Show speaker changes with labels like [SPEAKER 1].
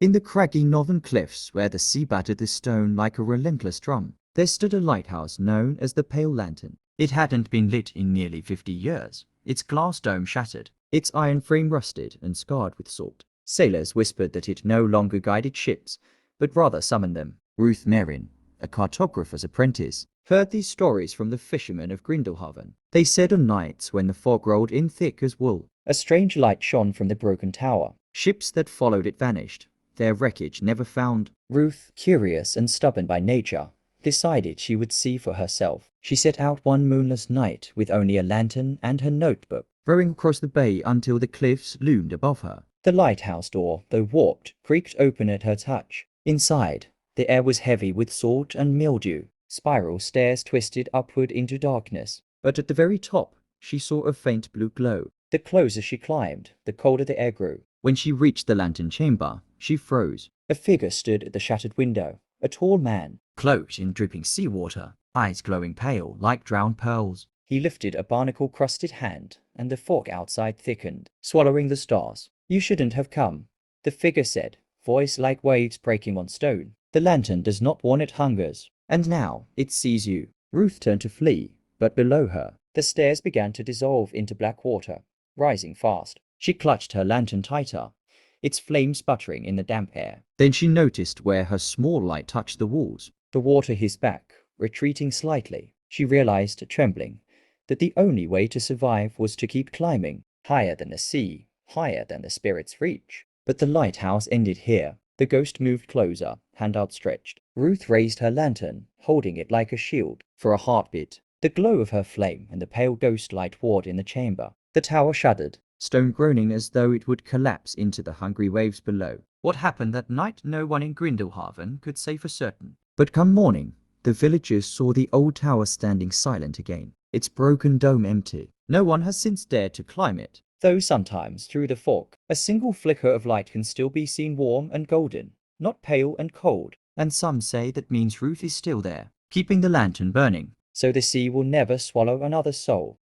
[SPEAKER 1] In the craggy northern cliffs, where the sea battered the stone like a relentless drum, there stood a lighthouse known as the Pale Lantern. It hadn't been lit in nearly 50 years, its glass dome shattered, its iron frame rusted and scarred with salt. Sailors whispered that it no longer guided ships, but rather summoned them. Ruth Merrin, a cartographer's apprentice, heard these stories from the fishermen of Grindelhaven. They said on nights when the fog rolled in thick as wool, a strange light shone from the broken tower. Ships that followed it vanished, their wreckage never found. Ruth, curious and stubborn by nature, decided she would see for herself. She set out one moonless night with only a lantern and her notebook, rowing across the bay until the cliffs loomed above her. The lighthouse door, though warped, creaked open at her touch. Inside, the air was heavy with salt and mildew. Spiral stairs twisted upward into darkness, but at the very top she saw a faint blue glow. The closer she climbed, the colder the air grew. When she reached the lantern chamber, she froze. A figure stood at the shattered window, a tall man, cloaked in dripping seawater, eyes glowing pale like drowned pearls. He lifted a barnacle-crusted hand, and the fog outside thickened, swallowing the stars. "You shouldn't have come," the figure said, voice like waves breaking on stone. "The lantern does not warn it hungers, and now it sees you." Ruth turned to flee, but below her, the stairs began to dissolve into black water, rising fast. She clutched her lantern tighter, its flame sputtering in the damp air. Then she noticed where her small light touched the walls. The water hissed back, retreating slightly. She realized, trembling, that the only way to survive was to keep climbing, higher than the sea, higher than the spirit's reach. But the lighthouse ended here. The ghost moved closer, hand outstretched. Ruth raised her lantern, holding it like a shield. For a heartbeat, the glow of her flame and the pale ghost light warred in the chamber. The tower shuddered, stone groaning as though it would collapse into the hungry waves below. What happened that night no one in Grindelhaven could say for certain. But come morning, the villagers saw the old tower standing silent again, its broken dome empty. No one has since dared to climb it, though sometimes through the fog, a single flicker of light can still be seen, warm and golden, not pale and cold. And some say that means Ruth is still there, keeping the lantern burning, so the sea will never swallow another soul.